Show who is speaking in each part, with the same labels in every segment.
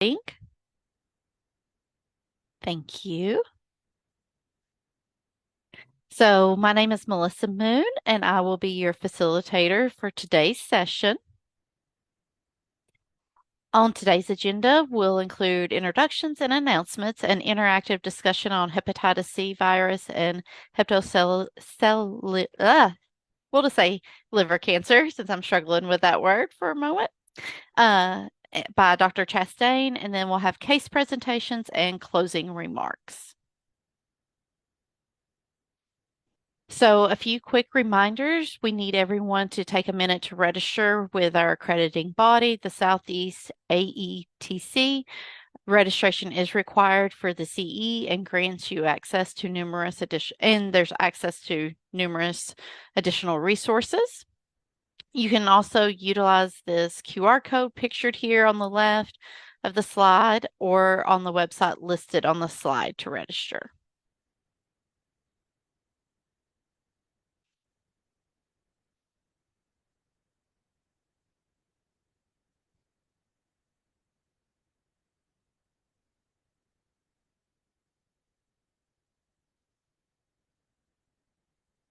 Speaker 1: Link. Thank you. So, my name is Melissa Moon, and I will be your facilitator for today's session. On today's agenda, we'll include introductions and announcements and interactive discussion on hepatitis C virus and we'll just say liver cancer since I'm struggling with that word for a moment, by Dr. Chastain, and then we'll have case presentations and closing remarks. So, a few quick reminders. We need everyone to take a minute to register with our accrediting body, the Southeast AETC. Registration is required for the CE and grants you access to there's access to numerous additional resources. You can also utilize this QR code pictured here on the left of the slide or on the website listed on the slide to register.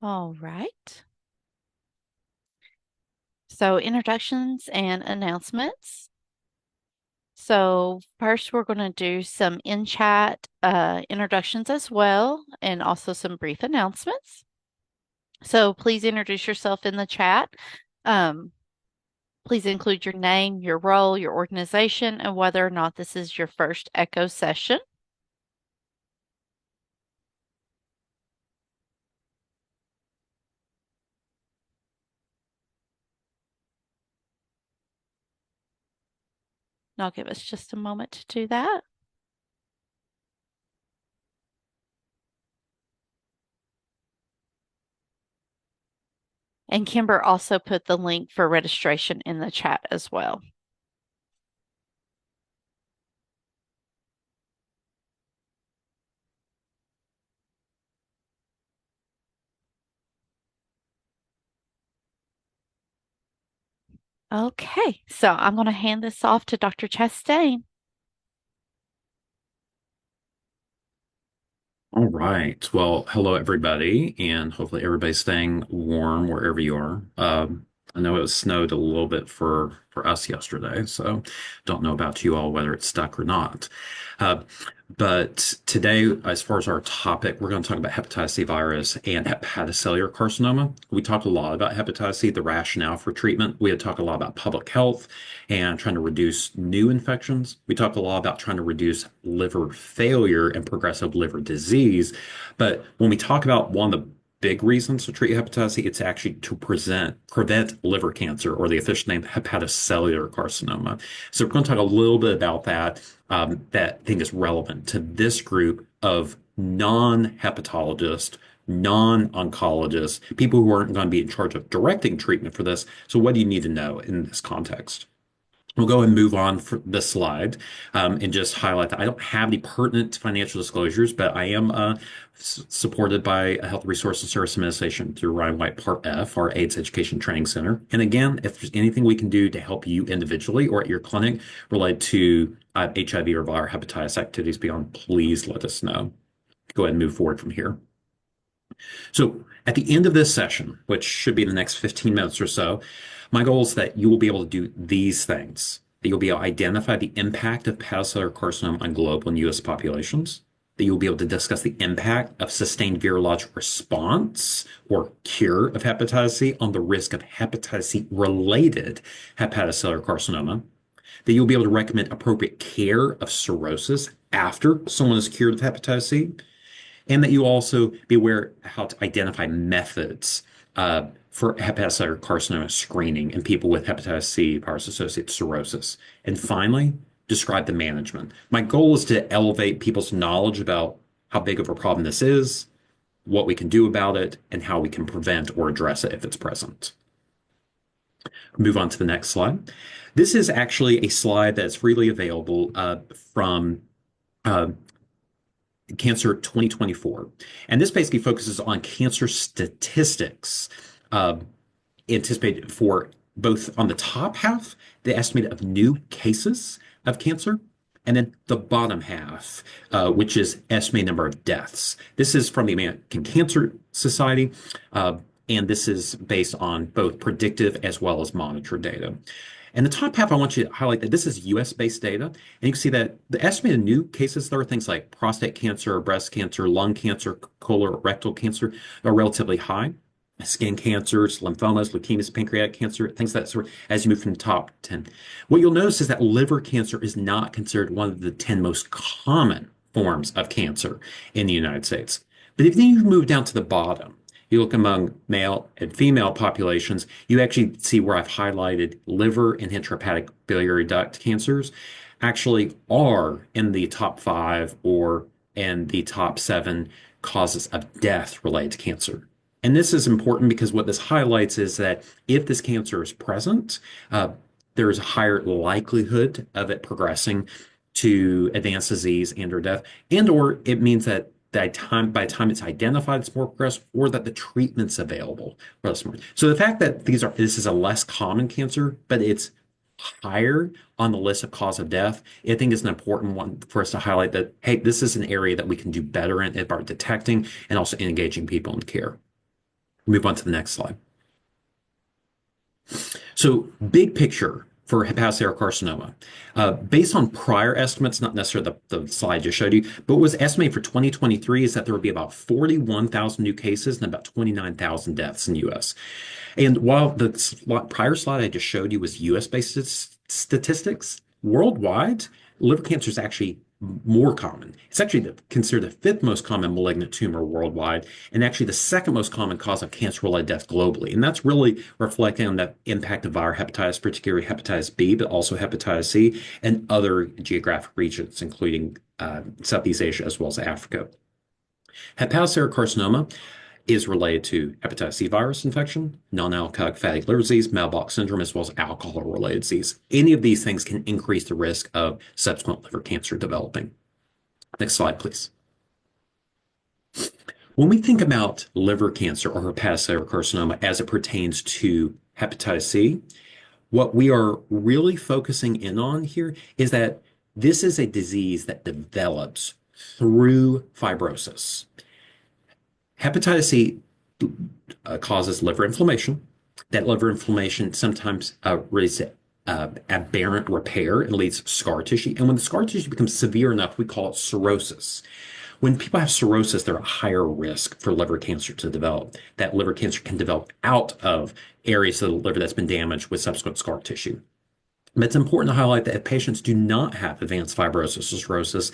Speaker 1: All right. So, introductions and announcements. So, first, we're going to do some in chat introductions as well, and also some brief announcements. So, please introduce yourself in the chat. Um, please include your name, your role, your organization, and whether or not this is your first ECHO session. And I'll give us just a moment to do that. And Kimber also put the link for registration in the chat as well. Okay, so I'm going to hand this off to Dr. Chastain.
Speaker 2: All right. Well, hello everybody, and hopefully everybody's staying warm wherever you are. I know it snowed a little bit for us yesterday, so don't know about you all whether it's stuck or not. Uh, but today, as far as our topic, we're going to talk about hepatitis C virus and hepatocellular carcinoma. We talked a lot about hepatitis C, the rationale for treatment. We had talked a lot about public health and trying to reduce new infections. We talked a lot about trying to reduce liver failure and progressive liver disease. But when we talk about one of the big reasons to treat hepatitis C, it's actually to prevent liver cancer, or the official name, hepatocellular carcinoma. So we're going to talk a little bit about that, that I think is relevant to this group of non-hepatologists, non-oncologists, people who aren't going to be in charge of directing treatment for this. So what do you need to know in this context? We'll go and move on for this slide, and just highlight that I don't have any pertinent financial disclosures, but I am supported by a Health Resource and Service Administration through Ryan White Part F, our AIDS Education Training Center. And again, if there's anything we can do to help you individually or at your clinic related to HIV or viral hepatitis activities beyond, please let us know. Go ahead and move forward from here. So at the end of this session, which should be in the next 15 minutes or so, my goal is that you will be able to do these things. That you'll be able to identify the impact of hepatocellular carcinoma on global and U.S. populations. That you'll be able to discuss the impact of sustained virologic response or cure of hepatitis C on the risk of hepatitis C related hepatocellular carcinoma. That you'll be able to recommend appropriate care of cirrhosis after someone is cured of hepatitis C, and that you also be aware how to identify methods for hepatocellular carcinoma screening in people with hepatitis C virus-associated cirrhosis. And finally, describe the management. My goal is to elevate people's knowledge about how big of a problem this is, what we can do about it, and how we can prevent or address it if it's present. Move on to the next slide. This is actually a slide that's freely available from uh, Cancer 2024. And this basically focuses on cancer statistics uh, anticipated for both on the top half, the estimate of new cases of cancer, And then the bottom half, which is estimated number of deaths. This is from the American Cancer Society, uh, and this is based on both predictive as well as monitor data. And the top half, I want you to highlight that this is US based data. And you can see that the estimated new cases, there are things like prostate cancer, breast cancer, lung cancer, colorectal cancer are relatively high. Skin cancers, lymphomas, leukemias, pancreatic cancer, things of that sort as you move from the top 10. What you'll notice is that liver cancer is not considered one of the 10 most common forms of cancer in the United States. But if then you move down to the bottom, you look among male and female populations, you actually see where I've highlighted liver and intrahepatic biliary duct cancers actually are in the top five or in the top seven causes of death related to cancer. And this is important because what this highlights is that if this cancer is present, uh, there is a higher likelihood of it progressing to advanced disease and or death, and or it means that by the time it's identified, it's more progressed, or that the treatment's available for less more. So the fact that this is a less common cancer, but it's higher on the list of cause of death, I think is an important one for us to highlight that, hey, this is an area that we can do better in about detecting and also engaging people in care. Move on to the next slide. So, big picture for hepatocellular carcinoma, based on prior estimates, not necessarily the slide I just showed you, but what was estimated for 2023 is that there would be about 41,000 new cases and about 29,000 deaths in the US. And while the prior slide I just showed you was US based statistics, worldwide, liver cancer is actually more common. It's actually considered the fifth most common malignant tumor worldwide, and actually the second most common cause of cancer-related death globally. And that's really reflecting on the impact of viral hepatitis, particularly hepatitis B, but also hepatitis C, and other geographic regions, including Southeast Asia as well as Africa. Hepatocellular carcinoma is related to hepatitis C virus infection, non-alcoholic fatty liver disease, metabolic syndrome, as well as alcohol-related disease. Any of these things can increase the risk of subsequent liver cancer developing. Next slide, please. When we think about liver cancer or hepatocellular carcinoma as it pertains to hepatitis C, what we are really focusing in on here is that this is a disease that develops through fibrosis. Hepatitis C causes liver inflammation. That liver inflammation sometimes leads to aberrant repair and leads to scar tissue. And when the scar tissue becomes severe enough, we call it cirrhosis. When people have cirrhosis, they're at higher risk for liver cancer to develop. That liver cancer can develop out of areas of the liver that's been damaged with subsequent scar tissue. But it's important to highlight that if patients do not have advanced fibrosis or cirrhosis,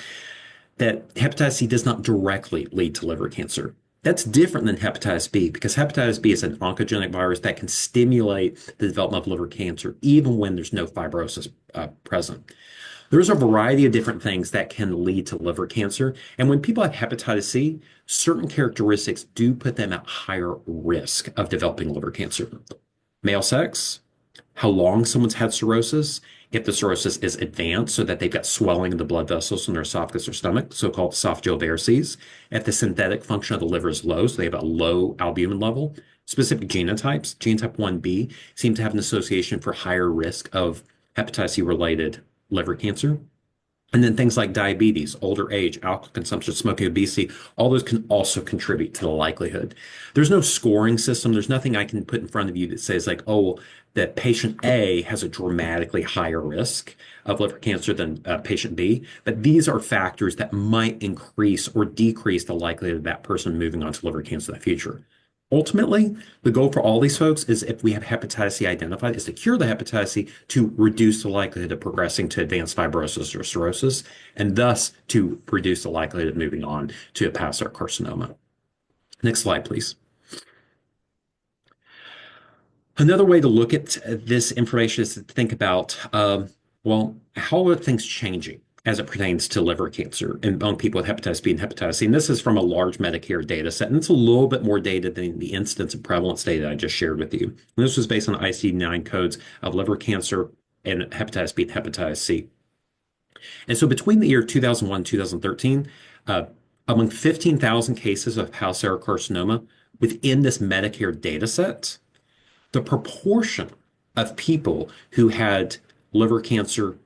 Speaker 2: that hepatitis C does not directly lead to liver cancer. That's different than hepatitis B because hepatitis B is an oncogenic virus that can stimulate the development of liver cancer even when there's no fibrosis present. There's a variety of different things that can lead to liver cancer. And when people have hepatitis C, certain characteristics do put them at higher risk of developing liver cancer. Male sex, how long someone's had cirrhosis, if the cirrhosis is advanced so that they've got swelling of the blood vessels in their esophagus or stomach, so-called esophageal varices, if the synthetic function of the liver is low, so they have a low albumin level, specific genotypes, genotype 1b, seem to have an association for higher risk of hepatitis C-related liver cancer. And then things like diabetes, older age, alcohol consumption, smoking, obesity, all those can also contribute to the likelihood. There's no scoring system. There's nothing I can put in front of you that says like, oh, that patient A has a dramatically higher risk of liver cancer than patient B. But these are factors that might increase or decrease the likelihood of that person moving on to liver cancer in the future. Ultimately, the goal for all these folks is if we have hepatitis C identified, is to cure the hepatitis C to reduce the likelihood of progressing to advanced fibrosis or cirrhosis, and thus to reduce the likelihood of moving on to hepatocellular carcinoma. Next slide, please. Another way to look at this information is to think about, well, how are things changing as it pertains to liver cancer among people with hepatitis B and hepatitis C? And this is from a large Medicare data set, and it's a little bit more data than the incidence and prevalence data I just shared with you. And this was based on ICD-9 codes of liver cancer and hepatitis B and hepatitis C. And so between the year 2001 and 2013, among 15,000 cases of hepatocellular carcinoma within this Medicare data set, the proportion of people who had liver cancer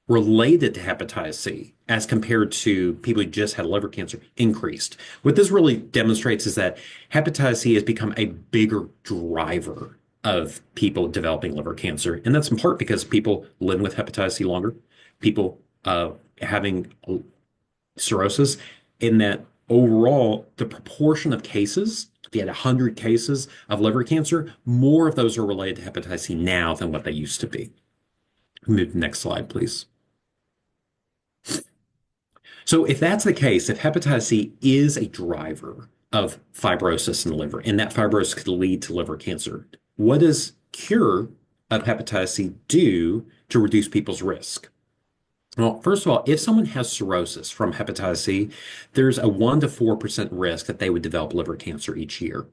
Speaker 2: related to hepatitis C as compared to people who just had liver cancer increased. What this really demonstrates is that hepatitis C has become a bigger driver of people developing liver cancer. And that's in part because people living with hepatitis C longer, people having cirrhosis, in that overall, the proportion of cases, if you had 100 cases of liver cancer, more of those are related to hepatitis C now than what they used to be. Move to the next slide, please. So if that's the case, if hepatitis C is a driver of fibrosis in the liver, and that fibrosis could lead to liver cancer, what does cure of hepatitis C do to reduce people's risk? Well, first of all, if someone has cirrhosis from hepatitis C, there's a 1 to 4% risk that they would develop liver cancer each year.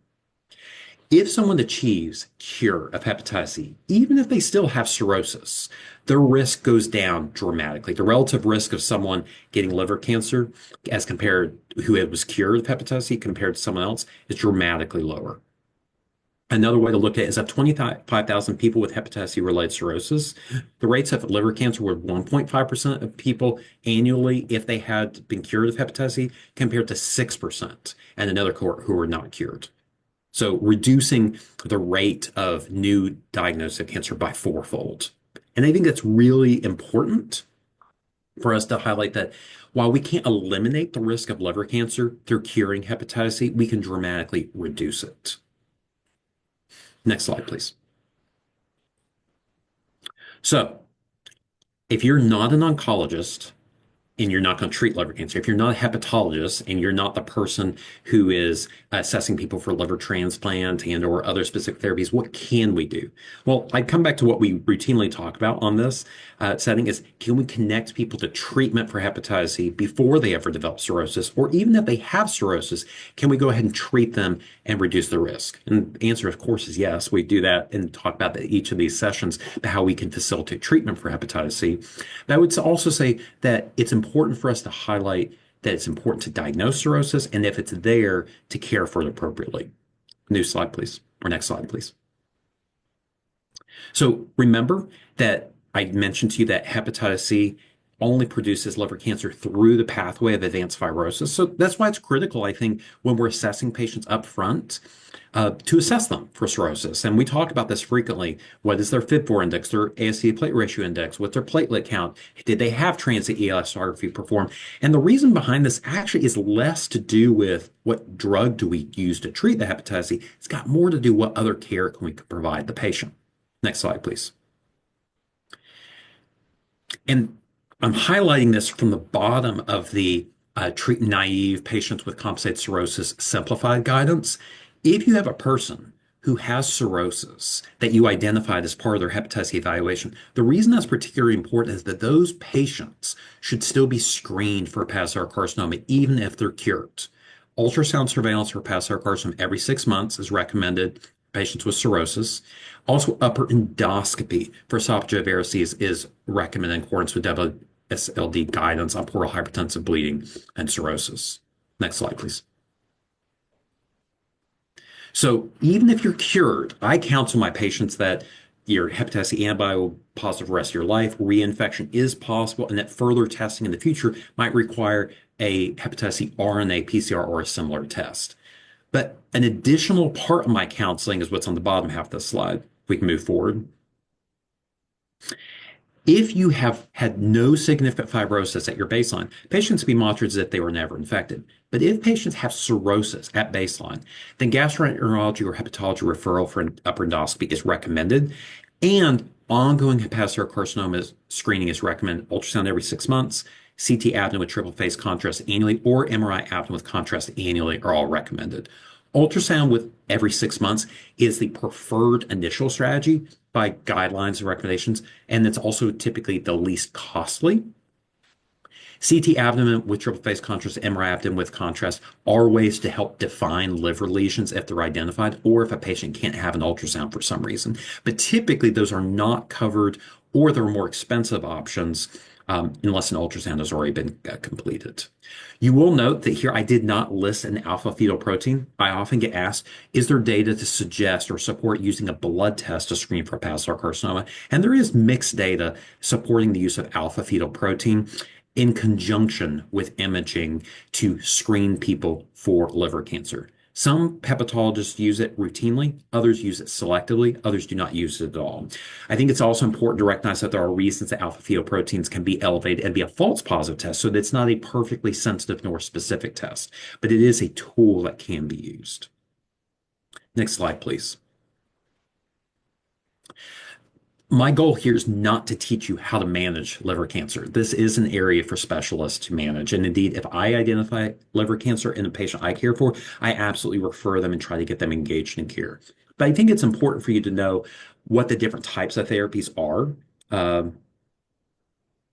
Speaker 2: If someone achieves cure of hepatitis C, even if they still have cirrhosis, their risk goes down dramatically. The relative risk of someone getting liver cancer as compared who was cured of hepatitis C compared to someone else is dramatically lower. Another way to look at it is that 25,000 people with hepatitis C related cirrhosis, the rates of liver cancer were 1.5% of people annually if they had been cured of hepatitis C compared to 6% and another cohort who were not cured. So reducing the rate of new diagnosis of cancer by fourfold. And I think that's really important for us to highlight that while we can't eliminate the risk of liver cancer through curing hepatitis C, we can dramatically reduce it. Next slide, please. So if you're not an oncologist, and you're not going to treat liver cancer, if you're not a hepatologist and you're not the person who is assessing people for liver transplant and or other specific therapies, what can we do? Well, I'd come back to what we routinely talk about on this setting is, can we connect people to treatment for hepatitis C before they ever develop cirrhosis? Or even if they have cirrhosis, can we go ahead and treat them and reduce the risk? And the answer, of course, is yes. We do that and talk about that each of these sessions, about how we can facilitate treatment for hepatitis C. But I would also say that it's important for us to highlight that it's important to diagnose cirrhosis, and if it's there, to care for it appropriately. New slide, please. Or next slide, please. So remember that I mentioned to you that hepatitis C only produces liver cancer through the pathway of advanced fibrosis. So that's why it's critical, I think, when we're assessing patients up front, to assess them for cirrhosis. And we talk about this frequently. What is their FIB4 index, their AST platelet ratio index, what's their platelet count? Did they have transient elastography performed? And the reason behind this actually is less to do with what drug do we use to treat the hepatitis C. It's got more to do what other care can we provide the patient. Next slide, please. And I'm highlighting this from the bottom of the treat naive patients with compensated cirrhosis simplified guidance. If you have a person who has cirrhosis that you identified as part of their hepatitis C evaluation, the reason that's particularly important is that those patients should still be screened for hepatocellular carcinoma, even if they're cured. Ultrasound surveillance for hepatocellular carcinoma every 6 months is recommended for patients with cirrhosis. Also, upper endoscopy for esophageal varices is recommended in accordance with WSLD guidance on portal hypertensive bleeding and cirrhosis. Next slide, please. So even if you're cured, I counsel my patients that your hepatitis C antibody will be positive the rest of your life. Reinfection is possible, and that further testing in the future might require a hepatitis C RNA PCR or a similar test. But an additional part of my counseling is what's on the bottom half of the slide. We can move forward. If you have had no significant fibrosis at your baseline, patients be monitored as if they were never infected. But if patients have cirrhosis at baseline, then gastroenterology or hepatology referral for an upper endoscopy is recommended, and ongoing hepatocellular carcinoma screening is recommended. Ultrasound every 6 months, CT abdomen with triple phase contrast annually, or MRI abdomen with contrast annually are all recommended. Ultrasound with every 6 months is the preferred initial strategy by guidelines and recommendations, and it's also typically the least costly. CT abdomen with triple phase contrast, MRI abdomen with contrast are ways to help define liver lesions if they're identified, or if a patient can't have an ultrasound for some reason. But typically, those are not covered, or they're more expensive options unless an ultrasound has already been completed. You will note that here I did not list an alpha fetoprotein. I often get asked, is there data to suggest or support using a blood test to screen for hepatocellular carcinoma? And there is mixed data supporting the use of alpha fetoprotein in conjunction with imaging to screen people for liver cancer. Some hepatologists use it routinely, others use it selectively, others do not use it at all. I think it's also important to recognize that there are reasons that alpha fetoproteins can be elevated and be a false positive test, so that it's not a perfectly sensitive nor specific test, but it is a tool that can be used. Next slide, please. My goal here is not to teach you how to manage liver cancer. This is an area for specialists to manage. And indeed, if I identify liver cancer in a patient I care for, I absolutely refer them and try to get them engaged in care. But I think it's important for you to know what the different types of therapies are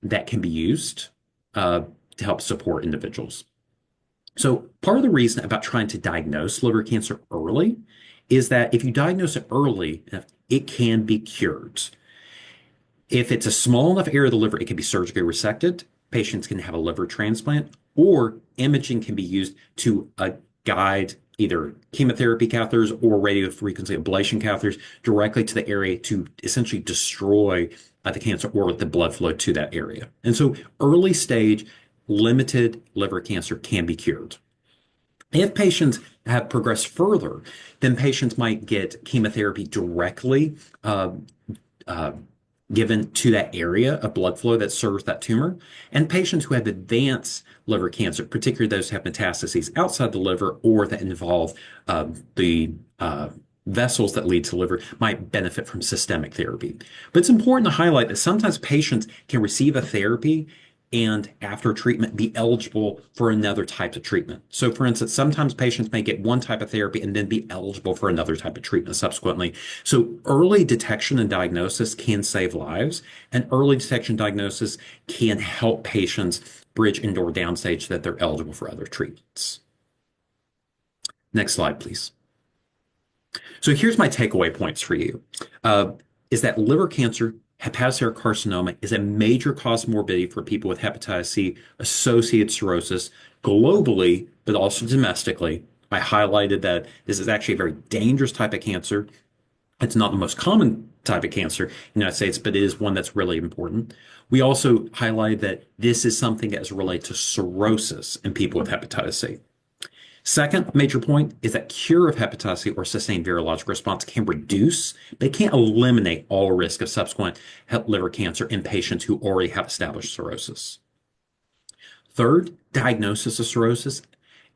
Speaker 2: that can be used uh, to help support individuals. So, part of the reason about trying to diagnose liver cancer early is that if you diagnose it early, it can be cured. If it's a small enough area of the liver, it can be surgically resected. Patients can have a liver transplant, or imaging can be used to guide either chemotherapy catheters or radiofrequency ablation catheters directly to the area to essentially destroy the cancer or the blood flow to that area. And so, early stage, limited liver cancer can be cured. If patients have progressed further, then patients might get chemotherapy directly uh, given to that area of blood flow that serves that tumor. And patients who have advanced liver cancer, particularly those who have metastases outside the liver or that involve the vessels that lead to liver, might benefit from systemic therapy. But it's important to highlight that sometimes patients can receive a therapy and after treatment be eligible for another type of treatment. So, for instance, sometimes patients may get one type of therapy and then be eligible for another type of treatment subsequently. So, early detection and diagnosis can save lives, and early detection diagnosis can help patients bridge into or downstage so that they're eligible for other treatments. Next slide, please. So here's my takeaway points for you, is that liver cancer, hepatocellular carcinoma is a major cause of morbidity for people with hepatitis C associated cirrhosis globally, but also domestically. I highlighted that this is actually a very dangerous type of cancer. It's not the most common type of cancer in the United States, but it is one that's really important. We also highlighted that this is something that is related to cirrhosis in people with hepatitis C. Second major point is that cure of hepatitis C or sustained virologic response can reduce, but it can't eliminate all risk of subsequent liver cancer in patients who already have established cirrhosis. Third, diagnosis of cirrhosis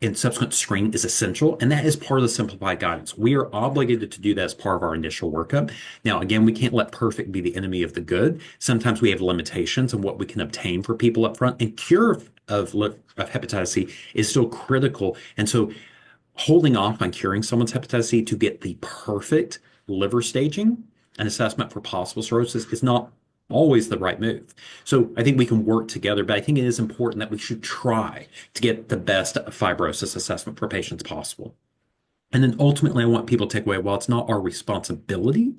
Speaker 2: and subsequent screening is essential, and that is part of the simplified guidance. We are obligated to do that as part of our initial workup. Now, again, we can't let perfect be the enemy of the good. Sometimes we have limitations in what we can obtain for people up front, and cure of hepatitis C is still critical. And so, holding off on curing someone's hepatitis C to get the perfect liver staging and assessment for possible cirrhosis is not always the right move. So I think we can work together, but I think it is important that we should try to get the best fibrosis assessment for patients possible. And then ultimately, I want people to take away, while it's not our responsibility,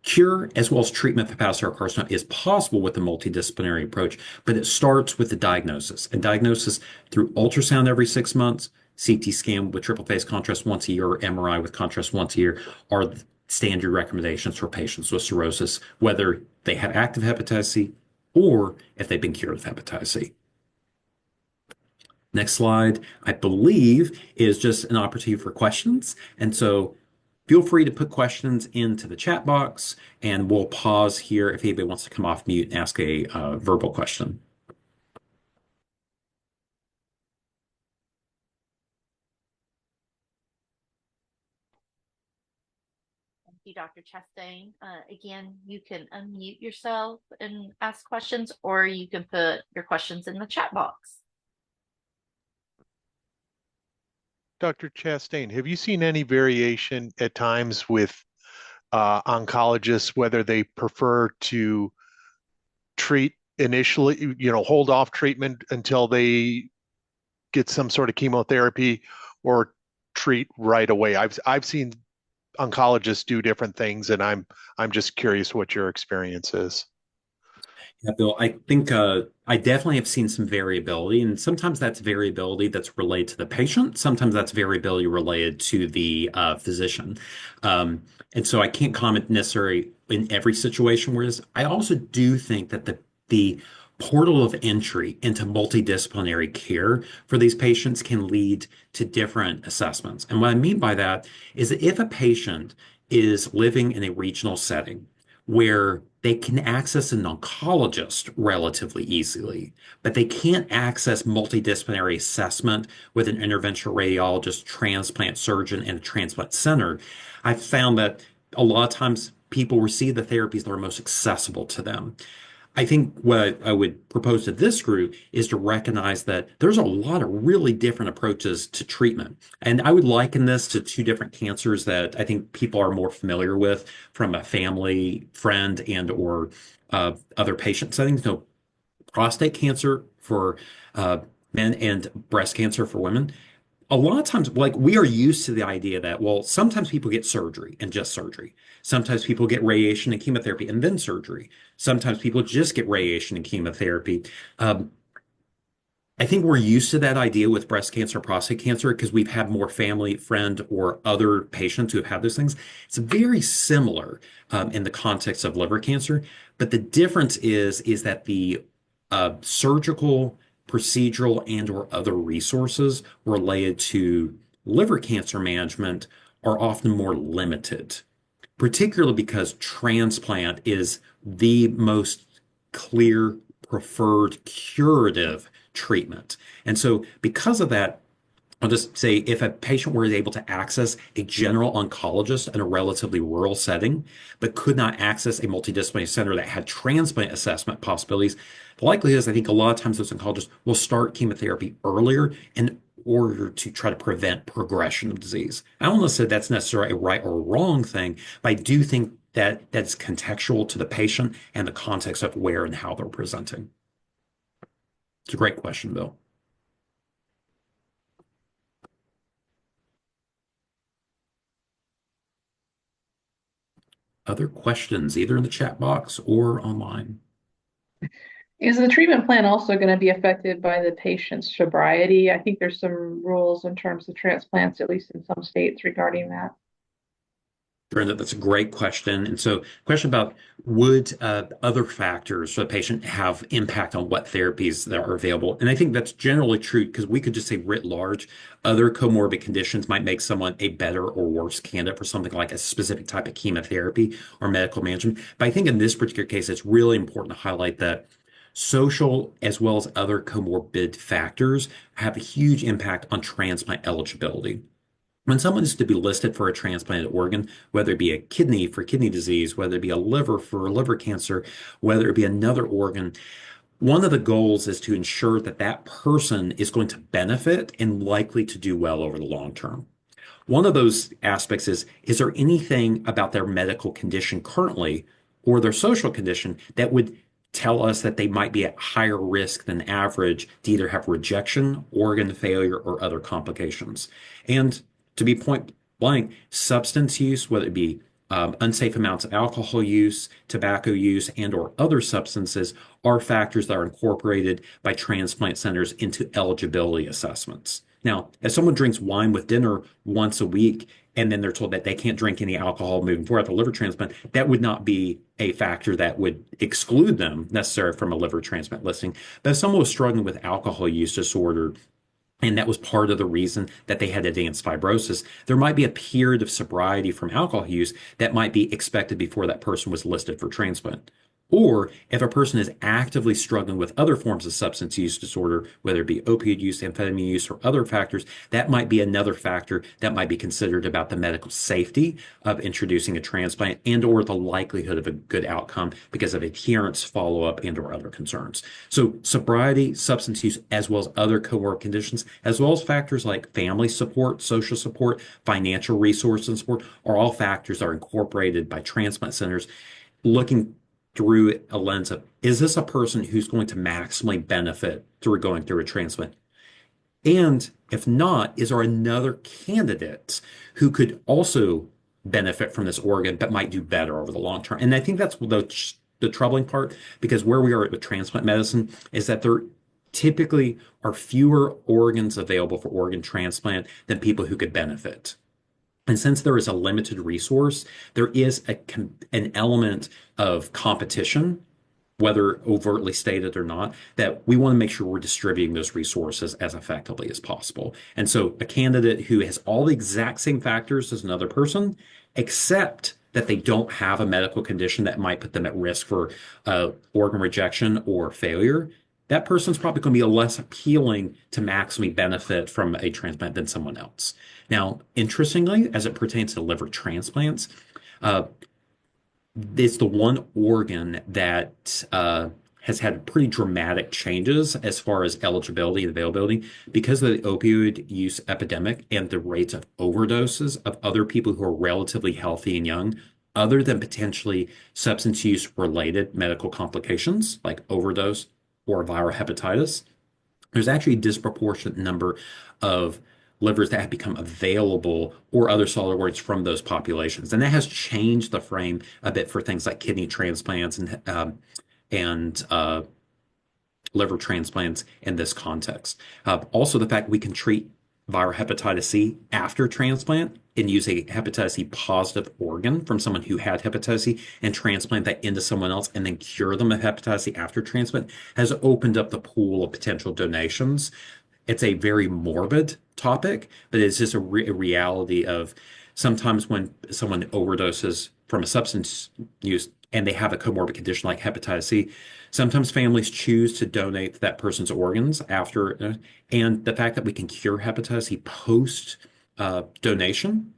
Speaker 2: cure as well as treatment of hepatocellular carcinoma is possible with a multidisciplinary approach, but it starts with the diagnosis. And diagnosis through ultrasound every 6 months, CT scan with triple phase contrast once a year, or MRI with contrast once a year are standard recommendations for patients with cirrhosis, whether they have active hepatitis C or if they've been cured of hepatitis C. Next slide, I believe, is just an opportunity for questions. And so feel free to put questions into the chat box, and we'll pause here if anybody wants to come off mute and ask a verbal question.
Speaker 1: Thank you, Dr. Chastain. Again, you can unmute yourself and ask questions, or you can put your questions in the chat box.
Speaker 3: Dr. Chastain, have you seen any variation at times with oncologists, whether they prefer to treat initially, hold off treatment until they get some sort of chemotherapy, or treat right away? I've seen oncologists do different things, and I'm just curious what your experience is.
Speaker 2: Yeah, Bill, I think I definitely have seen some variability, and sometimes that's variability that's related to the patient. Sometimes that's variability related to the physician. Um, and so I can't comment necessarily in every situation. Whereas I also do think that the portal of entry into multidisciplinary care for these patients can lead to different assessments. And what I mean by that is that if a patient is living in a regional setting, where they can access an oncologist relatively easily, but they can't access multidisciplinary assessment with an interventional radiologist, transplant surgeon, and a transplant center. I've found that a lot of times people receive the therapies that are most accessible to them. I think what I would propose to this group is to recognize that there's a lot of really different approaches to treatment. And I would liken this to two different cancers that I think people are more familiar with from a family, friend, and or other patient settings. You know, prostate cancer for uh, men and breast cancer for women. A lot of times, like we are used to the idea that, well, sometimes people get surgery and just surgery. Sometimes people get radiation and chemotherapy and then surgery. Sometimes people just get radiation and chemotherapy. Um, I think we're used to that idea with breast cancer, prostate cancer, because we've had more family, friend, or other patients who have had those things. It's very similar in the context of liver cancer, but the difference is that the surgical, procedural, and or other resources related to liver cancer management are often more limited, particularly because transplant is the most clear, preferred curative treatment. And so, because of that, I'll just say if a patient were able to access a general oncologist in a relatively rural setting, but could not access a multidisciplinary center that had transplant assessment possibilities, the likelihood is I think a lot of times those oncologists will start chemotherapy earlier in order to try to prevent progression of disease. I don't know if that's necessarily a right or wrong thing, but I do think that that's contextual to the patient and the context of where and how they're presenting. It's a great question, Bill. Other questions, either in the chat box or online?
Speaker 4: Is the treatment plan also going to be affected by the patient's sobriety? I think there's some rules in terms of transplants, at least in some states, regarding that.
Speaker 2: Brenda, that's a great question. And so, question about would other factors for the patient have impact on what therapies that are available? And I think that's generally true because we could just say writ large, other comorbid conditions might make someone a better or worse candidate for something like a specific type of chemotherapy or medical management. But I think in this particular case, it's really important to highlight that social as well as other comorbid factors have a huge impact on transplant eligibility. When someone is to be listed for a transplanted organ, whether it be a kidney for kidney disease, whether it be a liver for liver cancer, whether it be another organ, one of the goals is to ensure that that person is going to benefit and likely to do well over the long term. One of those aspects is there anything about their medical condition currently or their social condition that would tell us that they might be at higher risk than average to either have rejection, organ failure, or other complications? And to be point blank, substance use, whether it be unsafe amounts of alcohol use, tobacco use, and or other substances are factors that are incorporated by transplant centers into eligibility assessments. Now, if someone drinks wine with dinner once a week and then they're told that they can't drink any alcohol moving forward after liver transplant, that would not be a factor that would exclude them necessarily from a liver transplant listing. But if someone was struggling with alcohol use disorder, and that was part of the reason that they had advanced fibrosis, there might be a period of sobriety from alcohol use that might be expected before that person was listed for transplant. Or if a person is actively struggling with other forms of substance use disorder, whether it be opioid use, amphetamine use, or other factors, that might be another factor that might be considered about the medical safety of introducing a transplant and or the likelihood of a good outcome because of adherence, follow-up, and or other concerns. So sobriety, substance use, as well as other comorbid conditions, as well as factors like family support, social support, financial resources and support, are all factors that are incorporated by transplant centers looking through a lens of, is this a person who's going to maximally benefit through going through a transplant? And if not, is there another candidate who could also benefit from this organ but might do better over the long term? And I think that's the the troubling part, because where we are with transplant medicine is that there typically are fewer organs available for organ transplant than people who could benefit. And since there is a limited resource, there is an element of competition, whether overtly stated or not, that we want to make sure we're distributing those resources as effectively as possible. And so a candidate who has all the exact same factors as another person, except that they don't have a medical condition that might put them at risk for organ rejection or failure, that person's probably going to be less appealing to maximally benefit from a transplant than someone else. Now, interestingly, as it pertains to liver transplants, uh, it's the one organ that has had pretty dramatic changes as far as eligibility and availability because of the opioid use epidemic and the rates of overdoses of other people who are relatively healthy and young, other than potentially substance use related medical complications like overdose or viral hepatitis. There's actually a disproportionate number of livers that have become available or other solid organs from those populations. And that has changed the frame a bit for things like kidney transplants and liver transplants in this context. Also, the fact we can treat viral hepatitis C after transplant and use a hepatitis C positive organ from someone who had hepatitis C and transplant that into someone else and then cure them of hepatitis C after transplant has opened up the pool of potential donations. It's a very morbid topic, but it's just a reality of sometimes when someone overdoses from a substance use and they have a comorbid condition like hepatitis C, sometimes families choose to donate that person's organs after, and the fact that we can cure hepatitis C post donation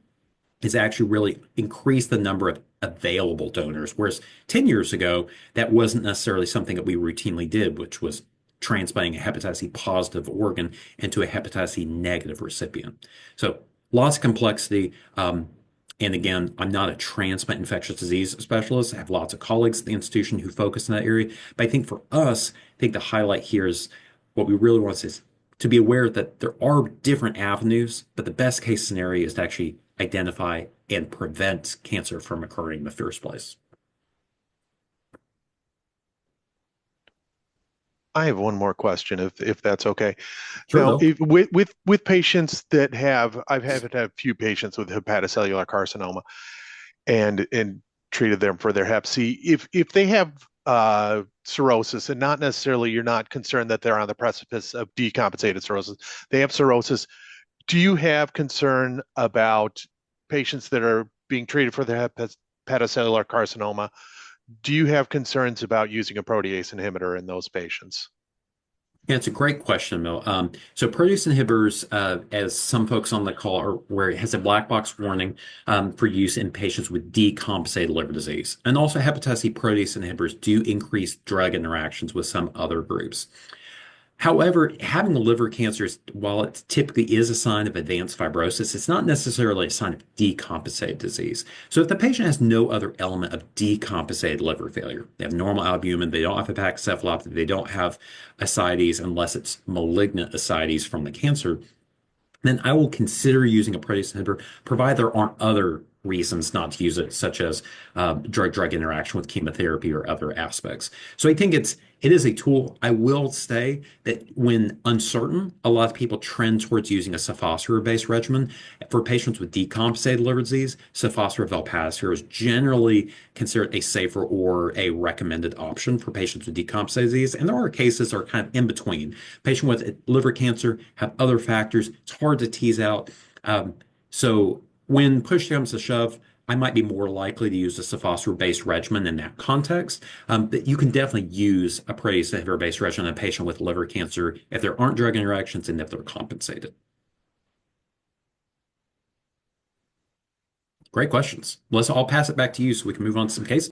Speaker 2: is actually really increased the number of available donors. Whereas 10 years ago, that wasn't necessarily something that we routinely did, which was transplanting a hepatitis C positive organ into a hepatitis C negative recipient. So lots of complexity. And again, I'm not a transplant infectious disease specialist. I have lots of colleagues at the institution who focus in that area. But I think for us, I think the highlight here is what we really want is to be aware that there are different avenues, but the best case scenario is to actually identify and prevent cancer from occurring in the first place.
Speaker 3: I have one more question, if that's okay.
Speaker 2: Sure,
Speaker 3: Now,
Speaker 2: Bill.
Speaker 3: if, with patients that have, I've had a few patients with hepatocellular carcinoma, and treated them for their Hep C. If they have cirrhosis, and not necessarily you're not concerned that they're on the precipice of decompensated cirrhosis, they have cirrhosis. Do you have concern about patients that are being treated for their hepatocellular carcinoma? Do you have concerns about using a protease inhibitor in those patients?
Speaker 2: Yeah, it's a great question, Bill. So protease inhibitors, as some folks on the call are where it has a black box warning for use in patients with decompensated liver disease. And also hepatitis C protease inhibitors do increase drug interactions with some other groups. However, having liver cancer, while it typically is a sign of advanced fibrosis, it's not necessarily a sign of decompensated disease. So if the patient has no other element of decompensated liver failure, they have normal albumin, they don't have hepatic encephalopathy, they don't have ascites unless it's malignant ascites from the cancer, then I will consider using a protease inhibitor, provided there aren't other reasons not to use it, such as drug-drug interaction with chemotherapy or other aspects. So I think it is a tool. I will say that when uncertain, a lot of people trend towards using a sofosbuvir-based regimen. For patients with decompensated liver disease, sofosbuvir valproate is generally considered a safer or a recommended option for patients with decompensated disease. And there are cases that are kind of in between. Patient with liver cancer have other factors. It's hard to tease out. So when push comes to shove, I might be more likely to use a sofosbuvir-based regimen in that context. But you can definitely use a protease inhibitor-based regimen in a patient with liver cancer if there aren't drug interactions and if they're compensated. Great questions. I'll pass it back to you so we can move on to some cases.